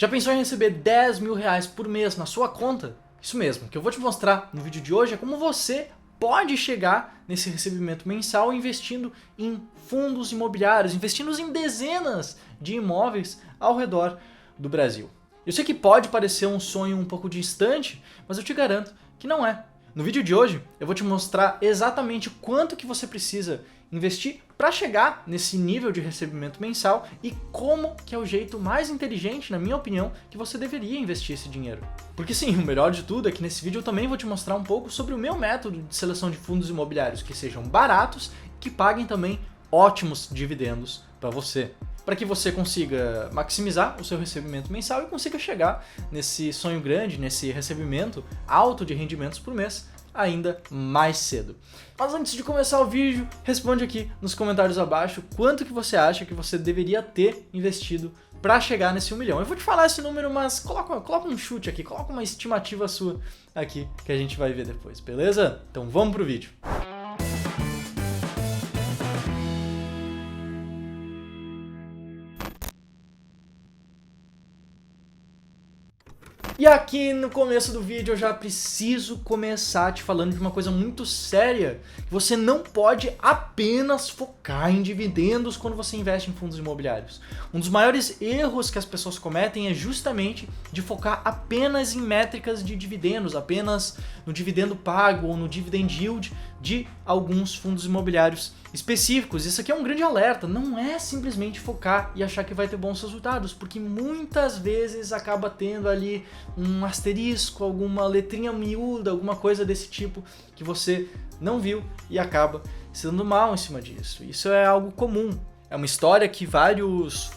Já pensou em receber 10 mil reais por mês na sua conta? Isso mesmo, o que eu vou te mostrar no vídeo de hoje é como você pode chegar nesse recebimento mensal investindo em fundos imobiliários, investindo em dezenas de imóveis ao redor do Brasil. Eu sei que pode parecer um sonho um pouco distante, mas eu te garanto que não é. No vídeo de hoje eu vou te mostrar exatamente quanto que você precisa investir para chegar nesse nível de recebimento mensal e como que é o jeito mais inteligente, na minha opinião, que você deveria investir esse dinheiro. Porque sim, o melhor de tudo é que nesse vídeo eu também vou te mostrar um pouco sobre o meu método de seleção de fundos imobiliários que sejam baratos e que paguem também ótimos dividendos para você. Para que você consiga maximizar o seu recebimento mensal e consiga chegar nesse sonho grande, nesse recebimento alto de rendimentos por mês, ainda mais cedo. Mas antes de começar o vídeo, responde aqui nos comentários abaixo quanto que você acha que você deveria ter investido para chegar nesse 1 milhão. Eu vou te falar esse número, mas coloca um chute aqui, coloca uma estimativa sua aqui que a gente vai ver depois, beleza? Então vamos pro vídeo. E aqui no começo do vídeo eu já preciso começar te falando de uma coisa muito séria. Você não pode apenas focar em dividendos quando você investe em fundos imobiliários. Um dos maiores erros que as pessoas cometem é justamente de focar apenas em métricas de dividendos, apenas no dividendo pago ou no dividend yield de alguns fundos imobiliários específicos. Isso aqui é um grande alerta, não é simplesmente focar e achar que vai ter bons resultados, porque muitas vezes acaba tendo ali um asterisco, alguma letrinha miúda, alguma coisa desse tipo que você não viu e acaba se dando mal em cima disso. Isso é algo comum, é uma história que vários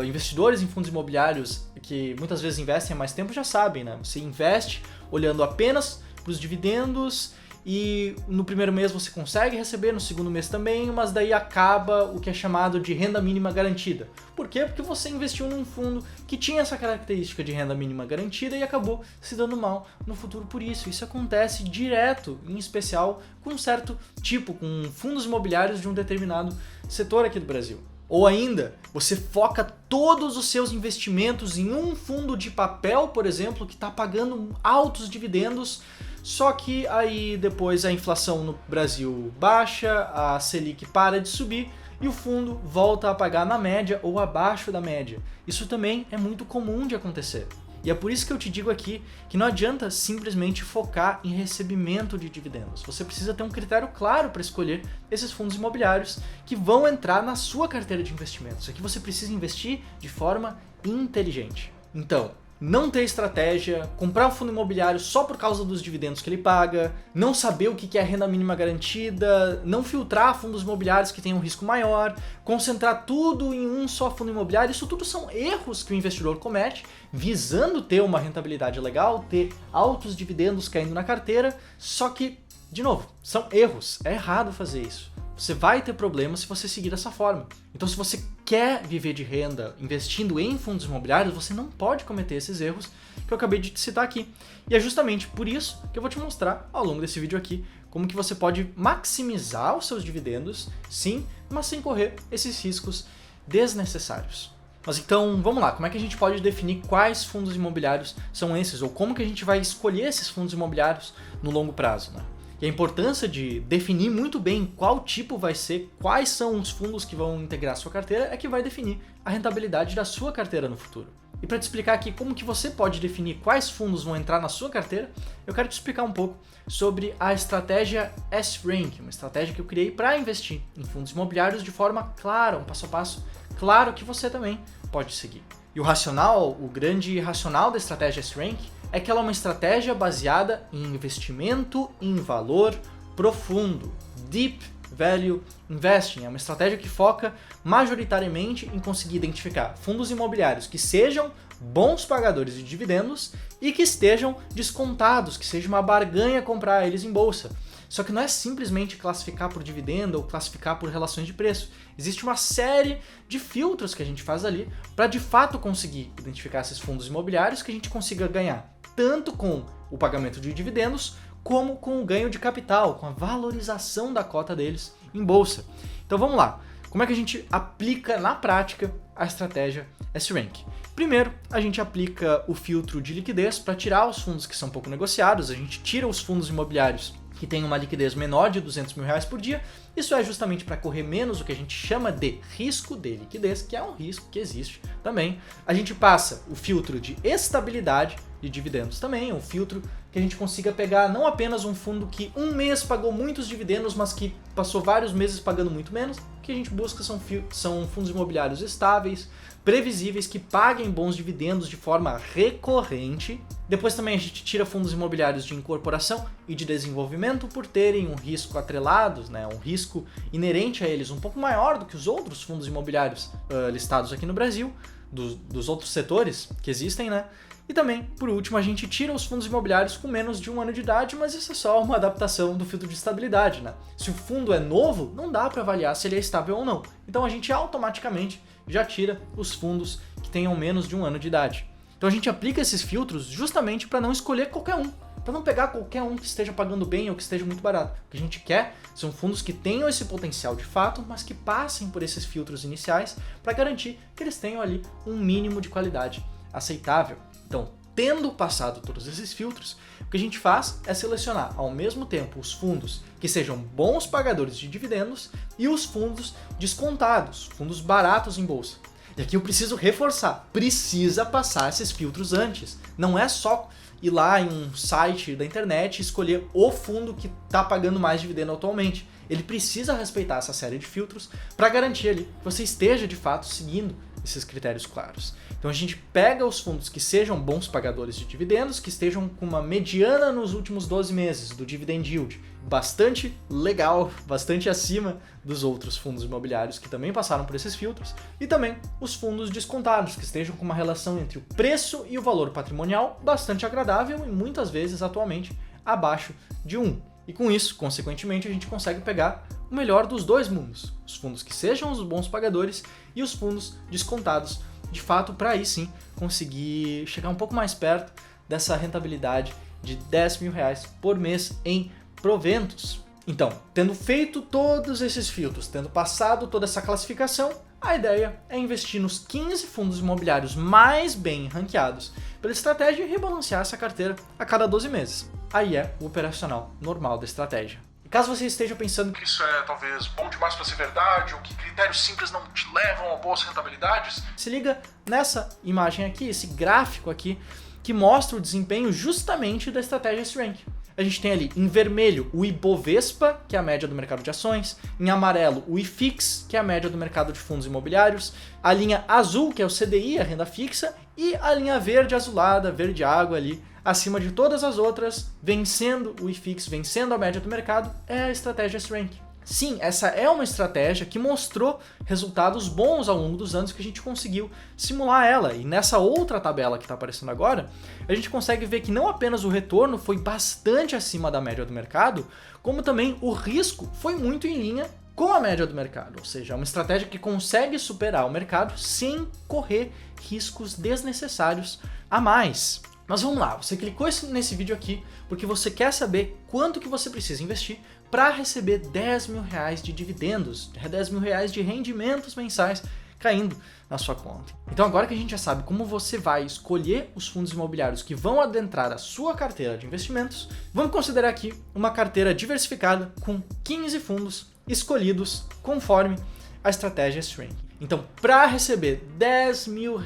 investidores em fundos imobiliários que muitas vezes investem há mais tempo já sabem, né? Você investe olhando apenas para os dividendos e no primeiro mês você consegue receber, no segundo mês também, mas daí acaba o que é chamado de renda mínima garantida. Por quê? Porque você investiu num fundo que tinha essa característica de renda mínima garantida e acabou se dando mal no futuro por isso. Isso acontece direto, em especial com um certo tipo, com fundos imobiliários de um determinado setor aqui do Brasil. Ou ainda, você foca todos os seus investimentos em um fundo de papel, por exemplo, que está pagando altos dividendos, só que aí depois a inflação no Brasil baixa, a Selic para de subir e o fundo volta a pagar na média ou abaixo da média. Isso também é muito comum de acontecer. E é por isso que eu te digo aqui que não adianta simplesmente focar em recebimento de dividendos. Você precisa ter um critério claro para escolher esses fundos imobiliários que vão entrar na sua carteira de investimentos. Aqui você precisa investir de forma inteligente. Então, não ter estratégia, comprar um fundo imobiliário só por causa dos dividendos que ele paga, não saber o que é renda mínima garantida, não filtrar fundos imobiliários que tenham um risco maior, concentrar tudo em um só fundo imobiliário, isso tudo são erros que o investidor comete, visando ter uma rentabilidade legal, ter altos dividendos caindo na carteira, só que, de novo, são erros, é errado fazer isso. Você vai ter problemas se você seguir dessa forma. Então, se você quer viver de renda investindo em fundos imobiliários, você não pode cometer esses erros que eu acabei de te citar aqui. E é justamente por isso que eu vou te mostrar ao longo desse vídeo aqui como que você pode maximizar os seus dividendos, sim, mas sem correr esses riscos desnecessários. Mas então, vamos lá, como é que a gente pode definir quais fundos imobiliários são esses, ou como que a gente vai escolher esses fundos imobiliários no longo prazo, né? E a importância de definir muito bem qual tipo vai ser, quais são os fundos que vão integrar a sua carteira, é que vai definir a rentabilidade da sua carteira no futuro. E para te explicar aqui como que você pode definir quais fundos vão entrar na sua carteira, eu quero te explicar um pouco sobre a estratégia S-Rank, uma estratégia que eu criei para investir em fundos imobiliários de forma clara, um passo a passo claro que você também pode seguir. E o racional, o grande racional da estratégia S-Rank é que ela é uma estratégia baseada em investimento em valor profundo, Deep Value Investing. É uma estratégia que foca majoritariamente em conseguir identificar fundos imobiliários que sejam bons pagadores de dividendos e que estejam descontados, que seja uma barganha comprar eles em bolsa. Só que não é simplesmente classificar por dividendo ou classificar por relações de preço. Existe uma série de filtros que a gente faz ali para de fato conseguir identificar esses fundos imobiliários que a gente consiga ganhar tanto com o pagamento de dividendos como com o ganho de capital, com a valorização da cota deles em bolsa. Então vamos lá. Como é que a gente aplica na prática a estratégia S-Rank? Primeiro, a gente aplica o filtro de liquidez para tirar os fundos que são pouco negociados, a gente tira os fundos imobiliários que têm uma liquidez menor de R$200 mil por dia. Isso é justamente para correr menos o que a gente chama de risco de liquidez, que é um risco que existe também. A gente passa o filtro de estabilidade de dividendos também, um filtro que a gente consiga pegar não apenas um fundo que um mês pagou muitos dividendos, mas que passou vários meses pagando muito menos. O que a gente busca são fundos imobiliários estáveis, previsíveis, que paguem bons dividendos de forma recorrente. Depois também a gente tira fundos imobiliários de incorporação e de desenvolvimento por terem um risco atrelados, né, um risco inerente a eles um pouco maior do que os outros fundos imobiliários listados aqui no Brasil, dos outros setores que existem, né? E também, por último, a gente tira os fundos imobiliários com menos de 1 ano de idade, mas isso é só uma adaptação do filtro de estabilidade, né? Se o fundo é novo, não dá para avaliar se ele é estável ou não. Então a gente automaticamente já tira os fundos que tenham menos de 1 ano de idade. Então a gente aplica esses filtros justamente para não escolher qualquer um, para não pegar qualquer um que esteja pagando bem ou que esteja muito barato. O que a gente quer são fundos que tenham esse potencial de fato, mas que passem por esses filtros iniciais para garantir que eles tenham ali um mínimo de qualidade aceitável. Então, tendo passado todos esses filtros, o que a gente faz é selecionar ao mesmo tempo os fundos que sejam bons pagadores de dividendos e os fundos descontados, fundos baratos em bolsa. E aqui eu preciso reforçar, precisa passar esses filtros antes. Não é só ir lá em um site da internet e escolher o fundo que está pagando mais dividendo atualmente. Ele precisa respeitar essa série de filtros para garantir ali que você esteja de fato seguindo esses critérios claros. Então a gente pega os fundos que sejam bons pagadores de dividendos, que estejam com uma mediana nos últimos 12 meses do dividend yield bastante legal, bastante acima dos outros fundos imobiliários que também passaram por esses filtros, e também os fundos descontados, que estejam com uma relação entre o preço e o valor patrimonial bastante agradável e muitas vezes atualmente abaixo de 1. E com isso, consequentemente, a gente consegue pegar o melhor dos dois mundos, os fundos que sejam os bons pagadores e os fundos descontados, de fato, para aí sim conseguir chegar um pouco mais perto dessa rentabilidade de R$10 mil por mês em proventos. Então, tendo feito todos esses filtros, tendo passado toda essa classificação, a ideia é investir nos 15 fundos imobiliários mais bem ranqueados pela estratégia e rebalancear essa carteira a cada 12 meses. Aí é o operacional normal da estratégia. E caso você esteja pensando que isso é talvez bom demais para ser verdade, ou que critérios simples não te levam a boas rentabilidades, se liga nessa imagem aqui, esse gráfico aqui, que mostra o desempenho justamente da estratégia S-Rank. A gente tem ali em vermelho o Ibovespa, que é a média do mercado de ações, em amarelo o IFIX, que é a média do mercado de fundos imobiliários, a linha azul, que é o CDI, a renda fixa, e a linha verde azulada, verde água ali, acima de todas as outras, vencendo o IFIX, vencendo a média do mercado, é a estratégia S-Rank. Sim, essa é uma estratégia que mostrou resultados bons ao longo dos anos que a gente conseguiu simular ela. E nessa outra tabela que está aparecendo agora, a gente consegue ver que não apenas o retorno foi bastante acima da média do mercado, como também o risco foi muito em linha com a média do mercado. Ou seja, é uma estratégia que consegue superar o mercado sem correr riscos desnecessários a mais. Mas vamos lá, você clicou nesse vídeo aqui porque você quer saber quanto que você precisa investir para receber R$10 mil de dividendos, R$10 mil de rendimentos mensais caindo na sua conta. Então agora que a gente já sabe como você vai escolher os fundos imobiliários que vão adentrar a sua carteira de investimentos, vamos considerar aqui uma carteira diversificada com 15 fundos escolhidos conforme a estratégia S-Rank. Então, para receber R$10 mil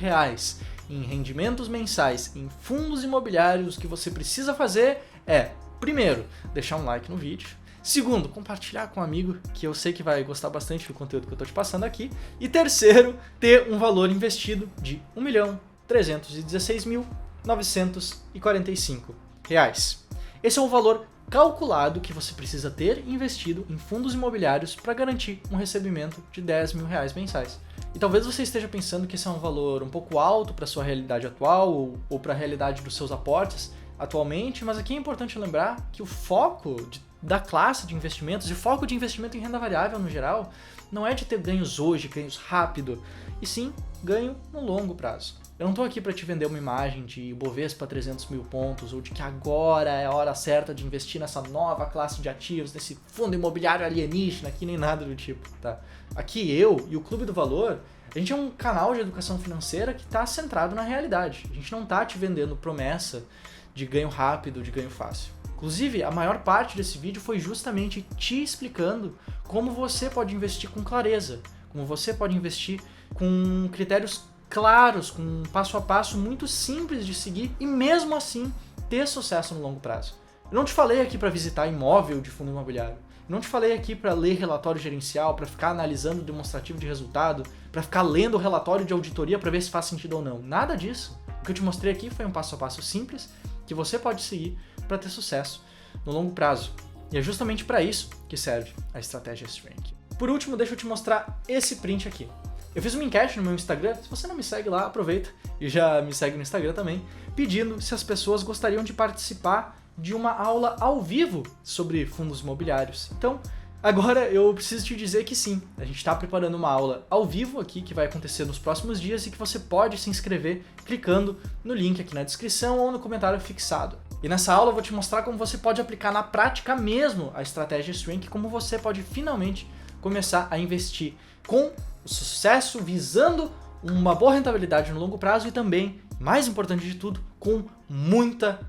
em rendimentos mensais em fundos imobiliários, o que você precisa fazer é, primeiro, deixar um like no vídeo. Segundo, compartilhar com um amigo que eu sei que vai gostar bastante do conteúdo que eu estou te passando aqui. E terceiro, ter um valor investido de R$ 1.316.945. Esse é o valor calculado que você precisa ter investido em fundos imobiliários para garantir um recebimento de R$10 mil mensais. E talvez você esteja pensando que esse é um valor um pouco alto para a sua realidade atual ou para a realidade dos seus aportes atualmente, mas aqui é importante lembrar que o foco da classe de investimentos, e o foco de investimento em renda variável no geral, não é de ter ganhos hoje, ganhos rápido, e sim ganho no longo prazo. Eu não tô aqui para te vender uma imagem de Ibovespa 300 mil pontos, ou de que agora é a hora certa de investir nessa nova classe de ativos, nesse fundo imobiliário alienígena, aqui nem nada do tipo, tá? Aqui eu e o Clube do Valor, a gente é um canal de educação financeira que está centrado na realidade. A gente não tá te vendendo promessa de ganho rápido, de ganho fácil. Inclusive, a maior parte desse vídeo foi justamente te explicando como você pode investir com clareza, como você pode investir com critérios claros, com um passo a passo muito simples de seguir e mesmo assim ter sucesso no longo prazo. Eu não te falei aqui para visitar imóvel de fundo imobiliário. Eu não te falei aqui para ler relatório gerencial, para ficar analisando demonstrativo de resultado, para ficar lendo o relatório de auditoria para ver se faz sentido ou não. Nada disso. O que eu te mostrei aqui foi um passo a passo simples que você pode seguir para ter sucesso no longo prazo. E é justamente para isso que serve a estratégia S-Rank. Por último, deixa eu te mostrar esse print aqui. Eu fiz uma enquete no meu Instagram, se você não me segue lá, aproveita e já me segue no Instagram também, pedindo se as pessoas gostariam de participar de uma aula ao vivo sobre fundos imobiliários. Então, agora eu preciso te dizer que sim, a gente está preparando uma aula ao vivo aqui que vai acontecer nos próximos dias e que você pode se inscrever clicando no link aqui na descrição ou no comentário fixado. E nessa aula eu vou te mostrar como você pode aplicar na prática mesmo a estratégia S-Rank, como você pode finalmente começar a investir com sucesso, visando uma boa rentabilidade no longo prazo e também, mais importante de tudo, com muita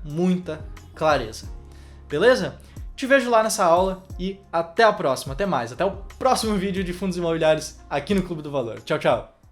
clareza. Beleza? Te vejo lá nessa aula e até a próxima, até mais, até o próximo vídeo de fundos imobiliários aqui no Clube do Valor. Tchau, tchau!